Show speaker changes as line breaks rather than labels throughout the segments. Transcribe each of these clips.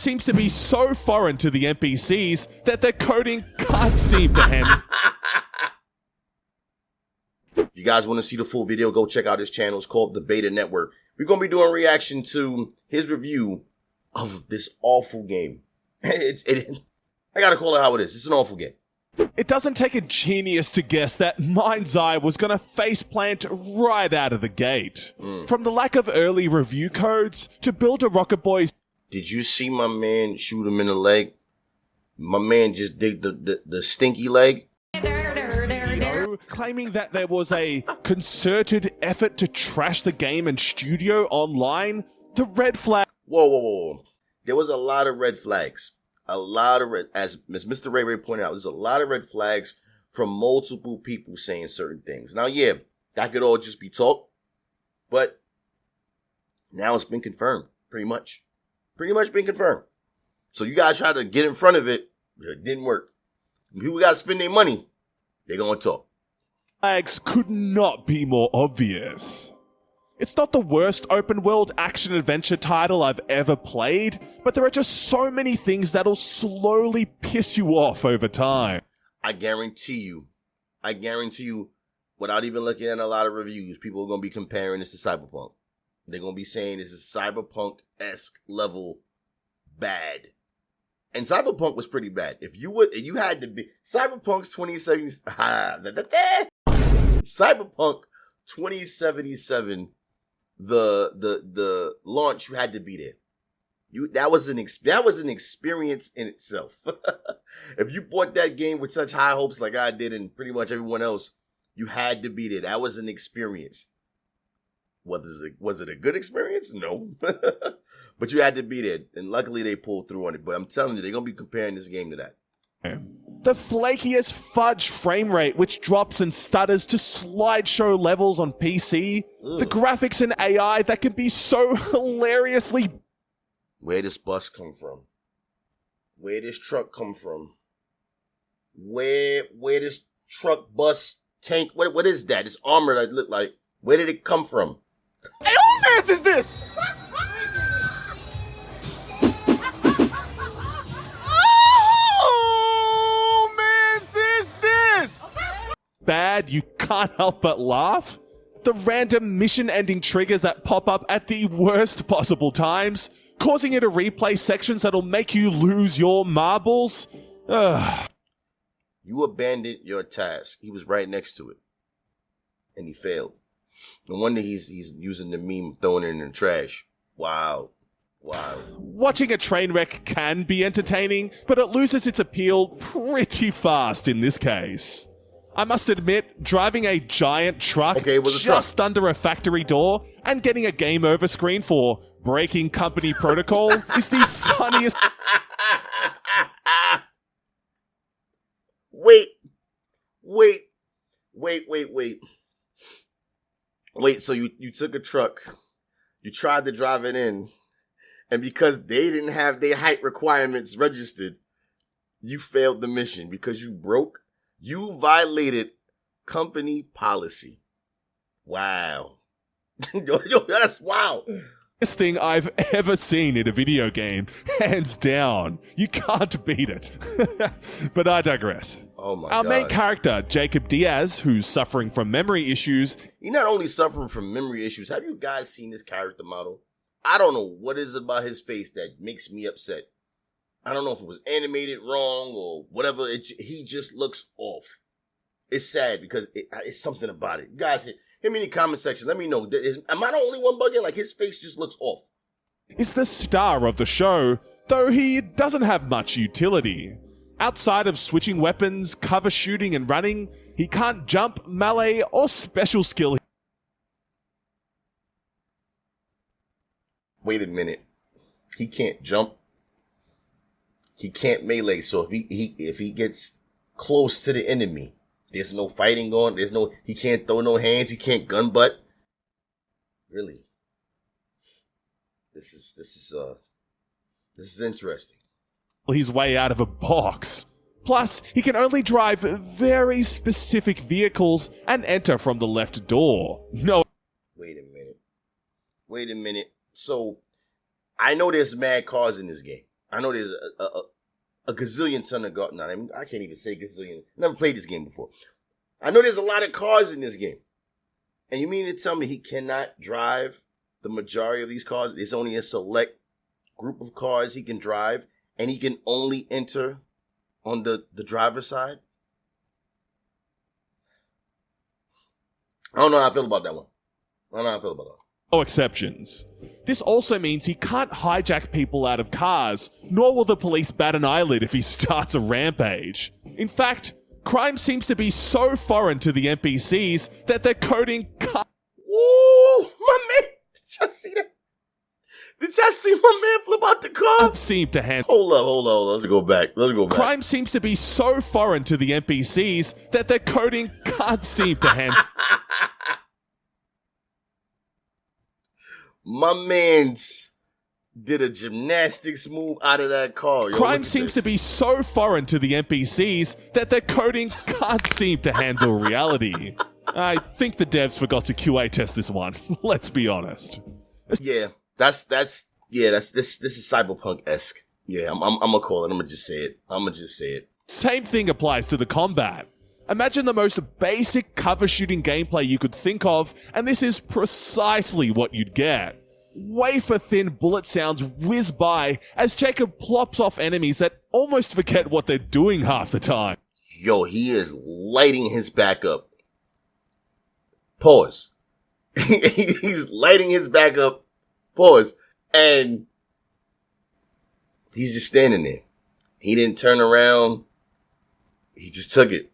seems to be so foreign to the NPCs that their coding can't seem to handle.
If you guys want to see the full video, go check out his channel. It's called The Beta Network. We're going to be doing a reaction to his review of this awful game. I got to call it how it is. It's an awful game.
It doesn't take a genius to guess that MindsEye was going to faceplant right out of the gate. From the lack of early review codes to build a Rocket Boy's.
Did you see my man shoot him in the leg? My man just digged the stinky leg.
Claiming that there was a concerted effort to trash the game and studio online. The red flag.
Whoa. There was a lot of red flags. A lot of as Mr. ReyRey pointed out, there's a lot of red flags from multiple people saying certain things. Now, yeah, that could all just be talk, but now it's been confirmed, pretty much been confirmed. So you guys try to get in front of it, it didn't work. People got to spend their money, they're going to talk.
Flags could not be more obvious. It's not the worst open-world action-adventure title I've ever played, but there are just so many things that'll slowly piss you off over time.
I guarantee you, without even looking at a lot of reviews, people are going to be comparing this to Cyberpunk. They're going to be saying this is Cyberpunk-esque level bad. And Cyberpunk was pretty bad. If you had to be Cyberpunk's 2070, Cyberpunk 2077, the launch, you had to be there. That was an experience in itself. If you bought that game with such high hopes like I did and pretty much everyone else, you had to be there. That was an experience. Was it a good experience? No. But you had to be there, and luckily they pulled through on it. But I'm telling you, they're going to be comparing this game to that.
The flakiest fudge frame rate, which drops and stutters to slideshow levels on PC. The graphics and AI that can be so hilariously.
Where this bus come from? Where this truck come from? Where this truck, bus, tank? What is that? This armor that look like. Where did it come from?
Hey, who man's is this?
Bad, you can't help but laugh. The random mission-ending triggers that pop up at the worst possible times, causing you to replay sections that'll make you lose your marbles. Ugh.
You abandoned your task. He was right next to it, and he failed. No wonder he's using the meme, throwing it in the trash. Wow.
Watching a train wreck can be entertaining, but it loses its appeal pretty fast in this case. I must admit, driving a giant truck just under a factory door and getting a game over screen for breaking company protocol is the funniest.
Wait, so you took a truck, you tried to drive it in, and because they didn't have their height requirements registered, you failed the mission because you broke. You violated company policy. Wow. Yo, that's wow.
Best thing I've ever seen in a video game. Hands down. You can't beat it. But I digress.
Oh my God.
Our main character, Jacob Diaz, who's suffering from memory issues.
He's not only suffering from memory issues. Have you guys seen this character model? I don't know what is about his face that makes me upset. I don't know if it was animated wrong or whatever. He just looks off. It's sad because it's something about it. You guys, hit me in the comment section. Let me know. Am I the only one bugging? Like, his face just looks off.
Is the star of the show, though he doesn't have much utility. Outside of switching weapons, cover shooting and running, he can't jump, melee, or special skill.
Wait a minute. He can't jump. He can't melee, so if he gets close to the enemy, there's no fighting going. He can't throw no hands. He can't gun butt. Really, this is interesting.
He's way out of a box. Plus, he can only drive very specific vehicles and enter from the left door. No.
Wait a minute. So, I know there's mad cars in this game. I know there's a gazillion ton of cars. I mean, I can't even say gazillion. Never played this game before. I know there's a lot of cars in this game. And you mean to tell me he cannot drive the majority of these cars? There's only a select group of cars he can drive, and he can only enter on the driver's side? I don't know how I feel about that one.
No exceptions. This also means he can't hijack people out of cars, nor will the police bat an eyelid if he starts a rampage. In fact, crime seems to be so foreign to the NPCs that they're coding
Ooh, my man! Did y'all see that? Did y'all see my man flip out the car?
can't seem to handle.
Hold up. Let's go back.
Crime seems to be so foreign to the NPCs that their coding can't seem to handle.
My man's did a gymnastics move out of that car. Yo,
Crime seems to be so foreign to the NPCs that their coding can't seem to handle reality. I think the devs forgot to QA test this one. Let's be honest.
Yeah, this is cyberpunk-esque. Yeah, I'm gonna call it. I'm gonna just say it.
Same thing applies to the combat. Imagine the most basic cover shooting gameplay you could think of, and this is precisely what you'd get. Wafer-thin bullet sounds whiz by as Jacob plops off enemies that almost forget what they're doing half the time.
Yo, he is lighting his back up. Pause. He's lighting his back up. Pause. And he's just standing there. He didn't turn around. He just took it.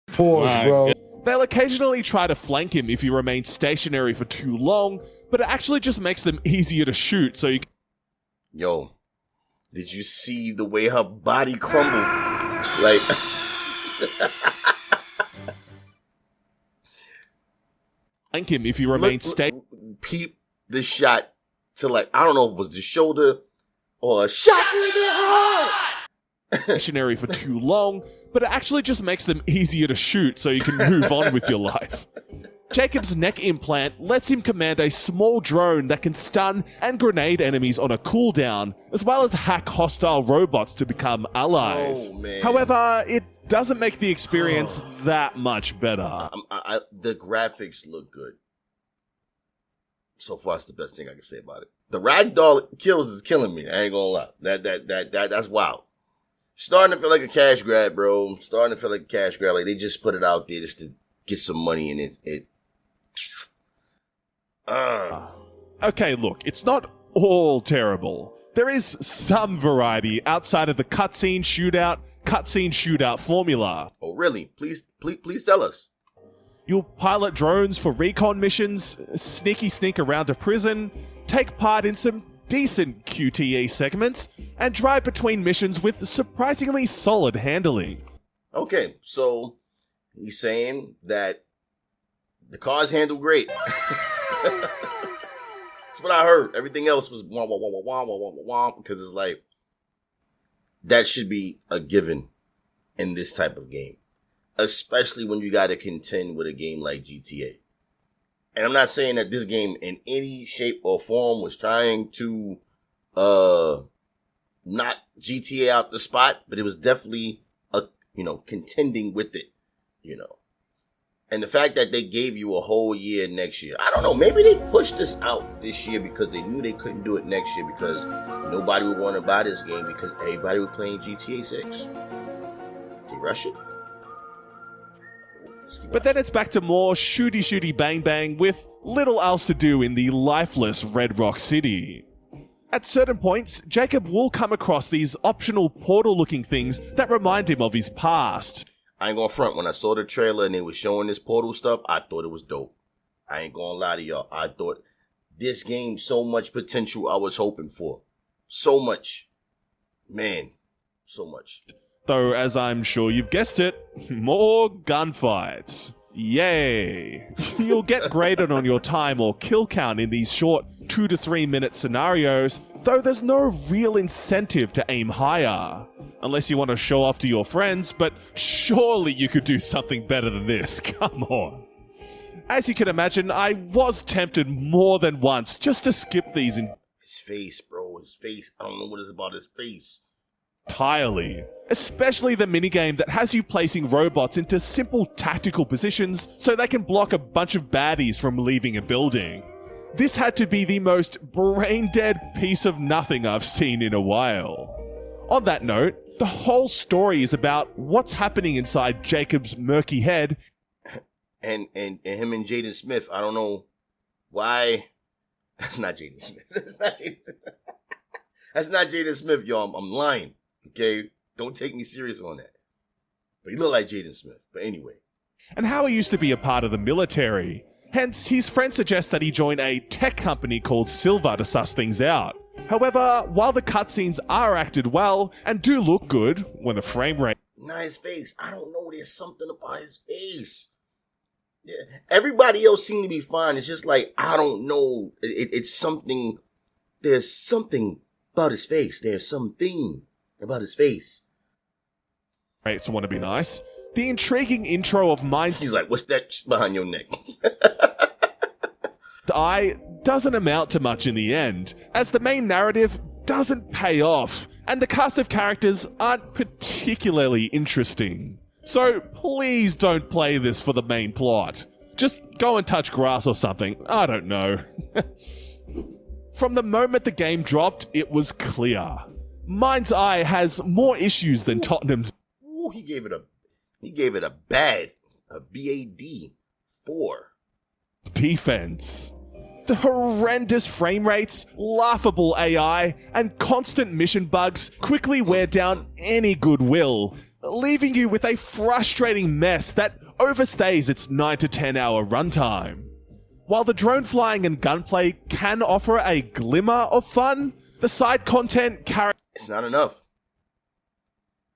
Pause, bro.
They'll occasionally try to flank him if he remains stationary for too long, but it actually just makes them easier to shoot, so you can...
Yo, did you see the way her body crumbled? Like...
flank him if he remains
peep the shot to, like, I don't know if it was the shoulder or a shot to the heart.
stationary for too long, but it actually just makes them easier to shoot so you can move on with your life. Jacob's neck implant lets him command a small drone that can stun and grenade enemies on a cooldown, as well as hack hostile robots to become allies.
Oh, man.
However, it doesn't make the experience that much better.
The graphics look good. So far, it's the best thing I can say about it. The ragdoll kills is killing me. I ain't gonna lie. That's wild. Starting to feel like a cash grab, bro. Like they just put it out there just to get some money in it.
Okay, look, it's not all terrible. There is some variety outside of the cutscene shootout formula.
Oh, really? Please tell us.
You'll pilot drones for recon missions, sneak around a prison, take part in some decent QTE segments, and drive between missions with surprisingly solid handling.
Okay, so he's saying that the cars handle great. That's what I heard. Everything else was wah, wah, wah, wah, wah, wah, wah, wah, wah, because it's like, that should be a given in this type of game. Especially when you got to contend with a game like GTA. And I'm not saying that this game in any shape or form was trying to knock GTA out the spot, but it was definitely contending with it, And the fact that they gave you a whole year next year, I don't know, maybe they pushed this out this year because they knew they couldn't do it next year because nobody would want to buy this game because everybody was playing GTA 6. They rush it.
But then it's back to more shooty bang bang with little else to do in the lifeless Red Rock City. At certain points, Jacob will come across these optional portal-looking things that remind him of his past.
I ain't gonna front. When I saw the trailer and they were showing this portal stuff, I thought it was dope. I ain't gonna lie to y'all. I thought this game so much potential I was hoping for. So much. Man, so much.
Though, as I'm sure you've guessed it, more gunfights. Yay! You'll get graded on your time or kill count in these short 2 to 3 minute scenarios, though there's no real incentive to aim higher. Unless you want to show off to your friends, but surely you could do something better than this, come on. As you can imagine, I was tempted more than once just to skip these in...
His face, bro. his face. I don't know what it's about his face.
Entirely. Especially the minigame that has you placing robots into simple tactical positions so they can block a bunch of baddies from leaving a building. This had to be the most brain-dead piece of nothing I've seen in a while. On that note, the whole story is about what's happening inside Jacob's murky head.
And him and Jaden Smith, I don't know why. That's not Jaden Smith. That's not Jaden Smith, y'all. I'm lying. Okay? Don't take me serious on that. But he look like Jaden Smith. But anyway.
And how he used to be a part of the military. Hence, his friend suggests that he join a tech company called Silver to suss things out. However, while the cutscenes are acted well and do look good when the frame rate...
Not his face. I don't know. There's something about his face. Yeah. Everybody else seemed to be fine. It's just like, I don't know. It's something. There's something about his face. There's something about his face.
Rates want to be nice. The intriguing intro of MindsEye...
He's like, what's that behind your neck?
doesn't amount to much in the end, as the main narrative doesn't pay off, and the cast of characters aren't particularly interesting. So please don't play this for the main plot. Just go and touch grass or something. I don't know. From the moment the game dropped, it was clear. MindsEye has more issues than Tottenham's.
Ooh, he gave it a bad, a BAD 4.
Defense. The horrendous frame rates, laughable AI, and constant mission bugs quickly wear down any goodwill, leaving you with a frustrating mess that overstays its 9 to 10 hour runtime. While the drone flying and gunplay can offer a glimmer of fun, the side content
it's not enough.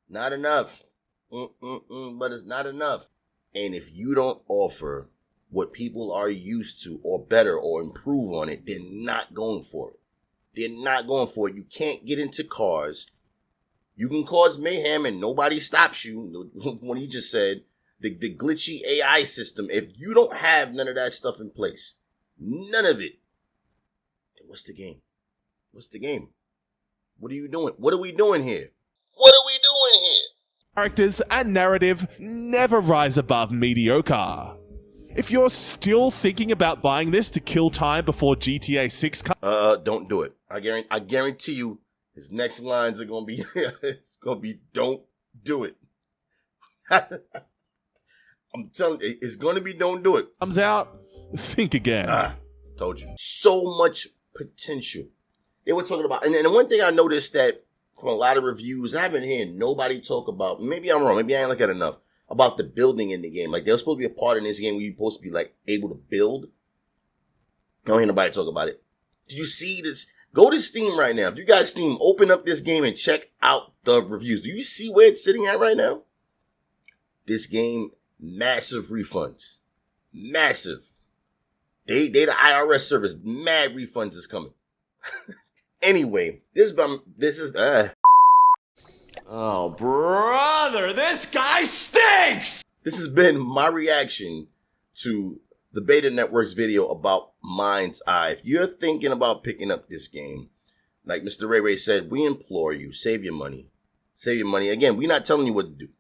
Not enough. But it's not enough. And if you don't offer what people are used to or better or improve on it, they're not going for it. They're not going for it. You can't get into cars. You can cause mayhem and nobody stops you. What he just said, the glitchy AI system, if you don't have none of that stuff in place, none of it, then what's the game? What's the game? What are you doing? What are we doing here? What are we doing here?
Characters and narrative never rise above mediocre. If you're still thinking about buying this to kill time before GTA 6 comes...
don't do it. I guarantee you, his next lines are gonna be, it's gonna be, don't do it. I'm telling you, it's gonna be, don't do it.
Comes out, think again.
Told you. So much potential. They were talking about, and the one thing I noticed that from a lot of reviews, I haven't heard nobody talk about, maybe I'm wrong, maybe I ain't look at enough, about the building in the game. Like, there's supposed to be a part in this game where you're supposed to be, like, able to build. I don't hear nobody talk about it. Did you see this? Go to Steam right now. If you got Steam, open up this game and check out the reviews. Do you see where it's sitting at right now? This game, massive refunds. Massive. They the IRS service, mad refunds is coming. Anyway, this is
Oh, brother, this guy stinks!
This has been my reaction to the Beta Network's video about MindsEye. If you're thinking about picking up this game, like Mr. ReyRey said, we implore you, save your money. Save your money. Again, we're not telling you what to do.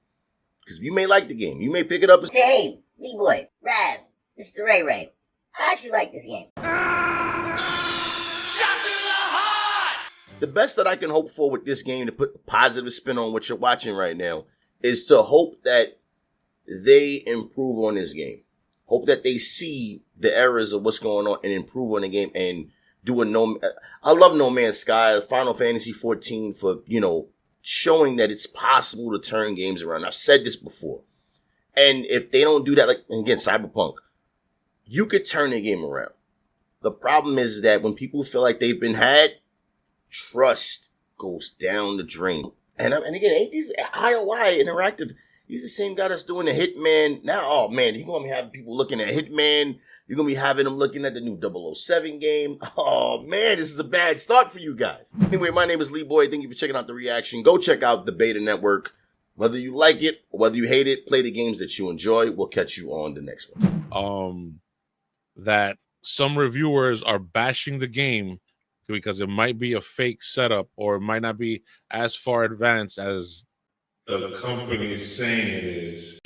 Because you may like the game. You may pick it up and
say, hey, LeeBoy, Rav, Mr. ReyRey, I actually like this game.
The best that I can hope for with this game, to put a positive spin on what you're watching right now, is to hope that they improve on this game. Hope that they see the errors of what's going on and improve on the game and do I love No Man's Sky, Final Fantasy 14 for, showing that it's possible to turn games around. I've said this before. And if they don't do that, like, again, Cyberpunk, you could turn the game around. The problem is that when people feel like they've been had, trust goes down the drain. And again, ain't these IOI Interactive, he's the same guy that's doing the Hitman. Now, oh man, you're going to be having people looking at Hitman. You're going to be having them looking at the new 007 game. Oh man, this is a bad start for you guys. Anyway, my name is LeeBoy. Thank you for checking out the reaction. Go check out the Beta Network. Whether you like it or whether you hate it, play the games that you enjoy. We'll catch you on the next one.
That some reviewers are bashing the game because it might be a fake setup or it might not be as far advanced as the company is saying it is.